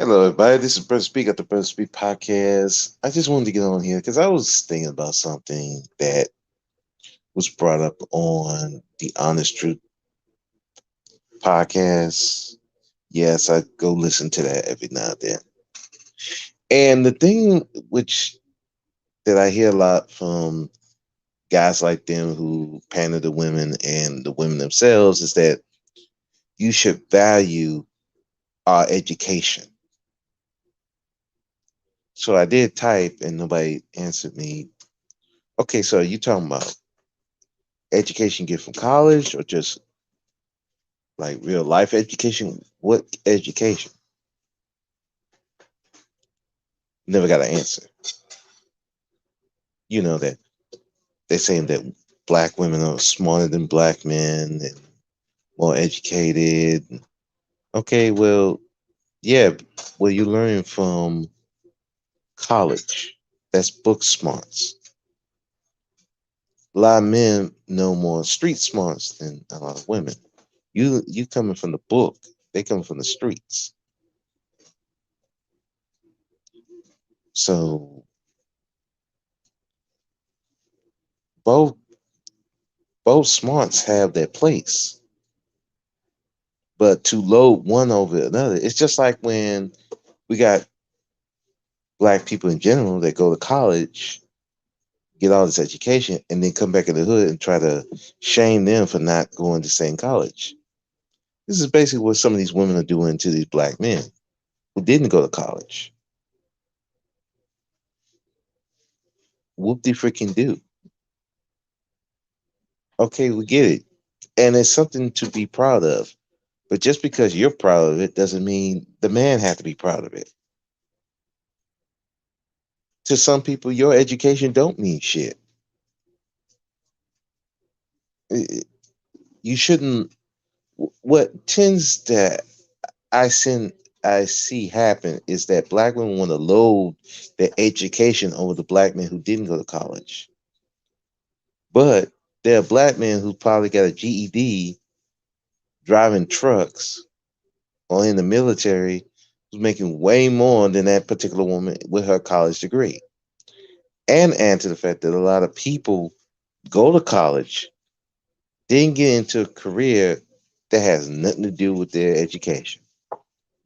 Hello, everybody. This is Brother Speak at the Brother Speak podcast. I just wanted to get on here because I was thinking about something that was brought up on the Honest Truth podcast. Yes, I go listen to that every now and then. And the thing which that I hear a lot from guys like them who pander to women and the women themselves is that you should value our education. So I did type and nobody answered me. Okay, so are you talking about education you get from college or just like real life education? What education? Never got an answer. You know that they're saying that black women are smarter than black men and more educated. Okay, well, yeah, well, you're learning from college. That's book smarts. A lot of men know more street smarts than a lot of women. You coming from the book, they come from the streets. So both both smarts have their place. But to load one over another, it's just like when we got black people in general that go to college, get all this education, and then come back in the hood and try to shame them for not going to the same college. This is basically what some of these women are doing to these black men who didn't go to college. Whoop de freaking do. Okay, we get it. And it's something to be proud of. But just because you're proud of it doesn't mean the man has to be proud of it. To some people, your education don't mean shit. You shouldn't. What tends to I send I see happen is that black women want to load their education over the black men who didn't go to college. But there are black men who probably got a GED, driving trucks, or in the military, who's making way more than that particular woman with her college degree. And add to the fact that a lot of people go to college, then get into a career that has nothing to do with their education,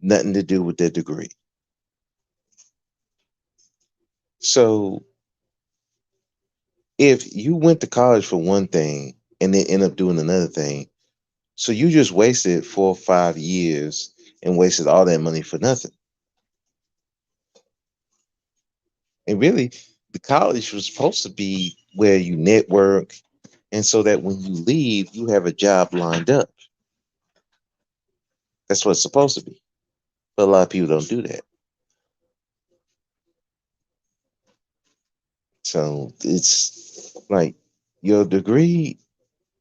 nothing to do with their degree. So if you went to college for one thing and then end up doing another thing, so you just wasted 4 or 5 years and wasted all that money for nothing. And really, the college was supposed to be where you network, and so that when you leave, you have a job lined up. That's what it's supposed to be. But a lot of people don't do that. So it's like your degree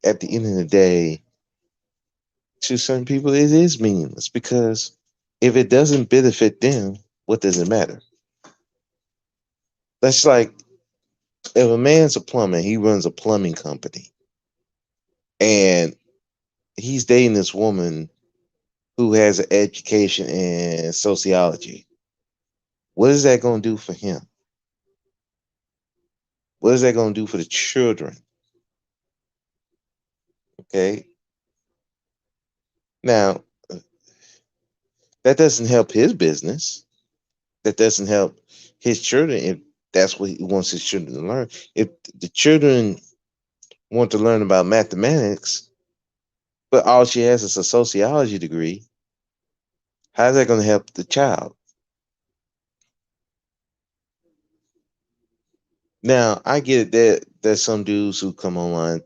at the end of the day, to some people, it is meaningless because if it doesn't benefit them, what does it matter? That's like if a man's a plumber, he runs a plumbing company, and he's dating this woman who has an education in sociology. What is that going to do for him? What is that going to do for the children? Okay. Now, that doesn't help his business. That doesn't help his children if that's what he wants his children to learn. If the children want to learn about mathematics, but all she has is a sociology degree, how's that going to help the child? Now, I get it that there's some dudes who come online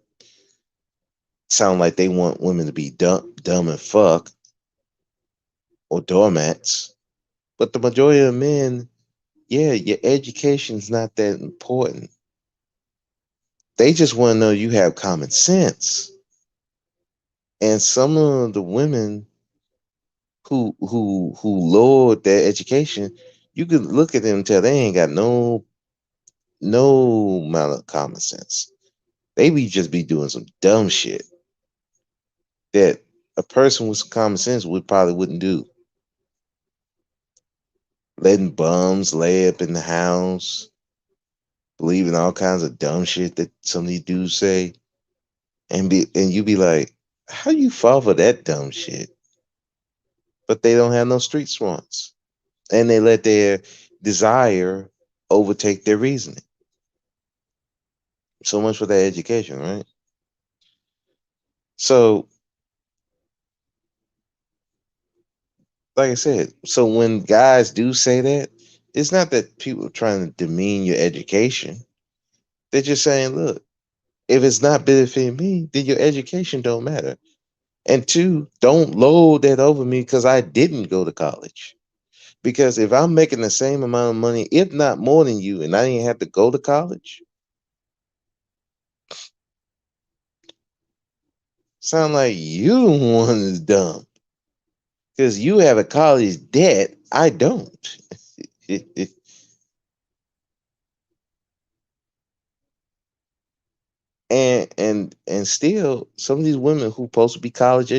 sound like they want women to be dumb and fuck or doormats, but the majority of men, yeah, your education's not that important. They just want to know you have common sense. And some of the women who lowered their education, you could look at them and tell they ain't got no amount of common sense. They be just be doing some dumb shit that a person with some common sense would probably wouldn't do. letting bums lay up in the house, believing all kinds of dumb shit that some of these dudes say, and you be like, how you fall for that dumb shit? But they don't have no street smarts, and they let their desire overtake their reasoning. So much for that education, right? So, like I said, so when guys do say that, it's not that people are trying to demean your education. They're just saying, look, if it's not benefiting me, then your education don't matter. And two, don't load that over me because I didn't go to college. Because if I'm making the same amount of money, if not more than you, and I didn't have to go to college, sound like you the one is dumb. Because you have a college debt, I don't. And still, some of these women who supposed to be college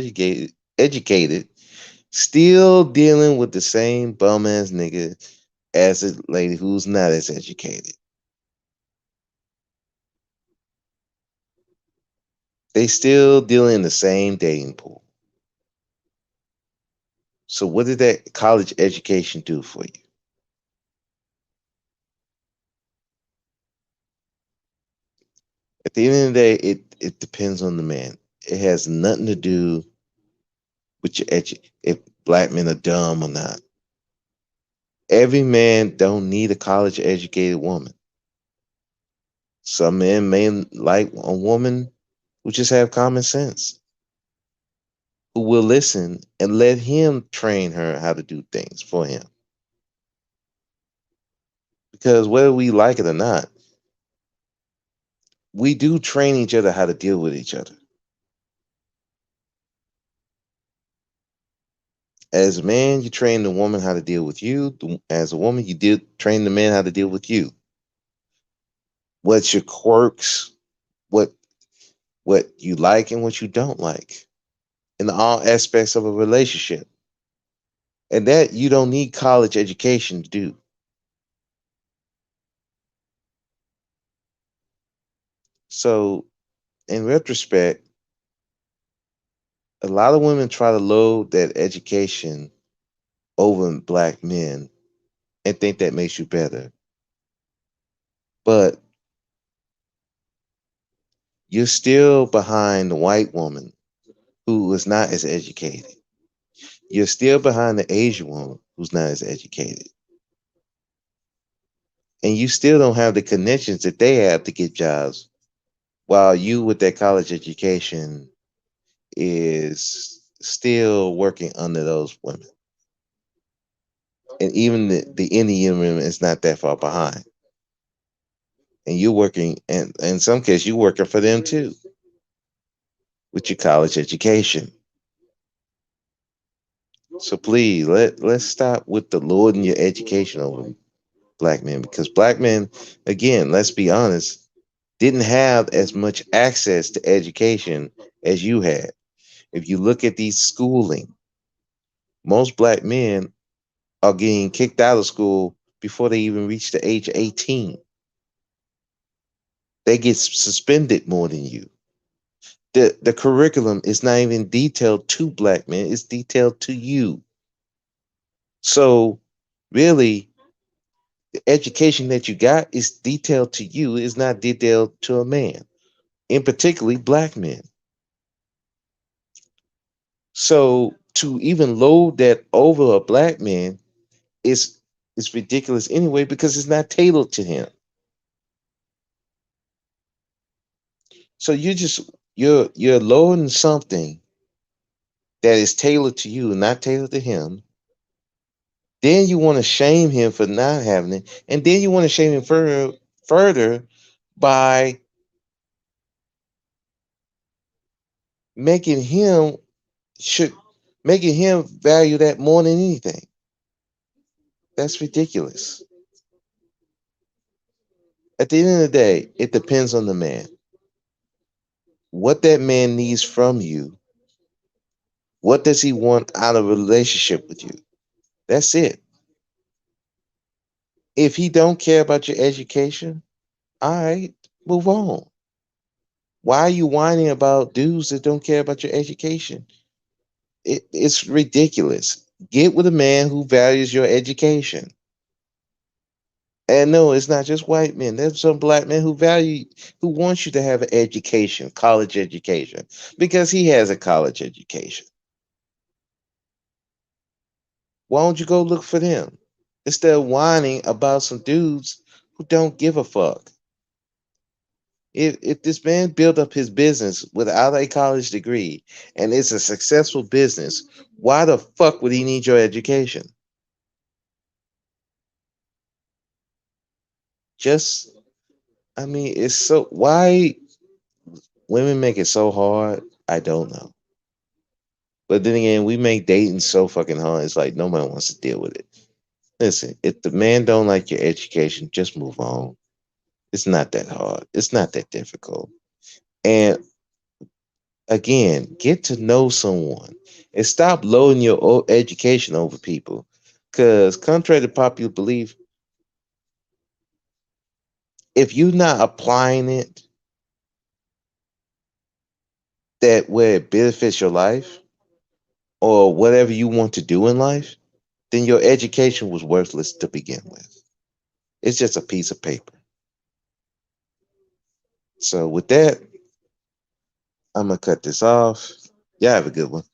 educated, still dealing with the same bum ass nigga as a lady who's not as educated. They still dealing in the same dating pool. So what did that college education do for you? At the end of the day, it depends on the man. It has nothing to do with your if black men are dumb or not. Every man don't need a college educated woman. Some men may like a woman who just have common sense, who will listen and let him train her how to do things for him. Because whether we like it or not, we do train each other how to deal with each other. As a man, you train the woman how to deal with you. As a woman, you train the man how to deal with you. What's your quirks? What what you like and what you don't like in all aspects of a relationship. And that you don't need college education to do. So, in retrospect, a lot of women try to load that education over black men and think that makes you better. But you're still behind the white woman who is not as educated. You're still behind the Asian woman who's not as educated. And you still don't have the connections that they have to get jobs, while you with that college education is still working under those women. And even the Indian women is not that far behind. And you're working, and in some cases, you're working for them too with your college education. So please, let's stop with the lording your education over black men, because black men, again, let's be honest, didn't have as much access to education as you had. If you look at these schooling, most black men are getting kicked out of school before they even reach the age of 18. They get suspended more than you. The curriculum is not even detailed to black men, it's detailed to you. So really, the education that you got is detailed to you, is not detailed to a man, in particularly black men. So to even load that over a black man is ridiculous anyway, because it's not tailored to him. So you're loading something that is tailored to you, not tailored to him. Then you want to shame him for not having it, and then you want to shame him further by making him should making him value that more than anything. That's ridiculous. At the end of the day, it depends on the man. What that man needs from you. What does he want out of a relationship with you? That's it. If he don't care about your education, all right, move on. Why are you whining about dudes that don't care about your education? It's ridiculous. Get with a man who values your education. And no, it's not just white men. There's some black men who wants you to have an education, college education, because he has a college education. Why don't you go look for them instead of whining about some dudes who don't give a fuck? If this man built up his business without a college degree and it's a successful business, why the fuck would he need your education? Just, I mean, it's so why women make it so hard. I don't know. But then again, we make dating so fucking hard. It's like nobody wants to deal with it. Listen, if the man don't like your education, just move on. It's not that hard. It's not that difficult. And again, get to know someone and stop loading your education over people. Because, contrary to popular belief, if you're not applying it that where it benefits your life or whatever you want to do in life, then your education was worthless to begin with. It's just a piece of paper. So, with that, I'm going to cut this off. Y'all have a good one.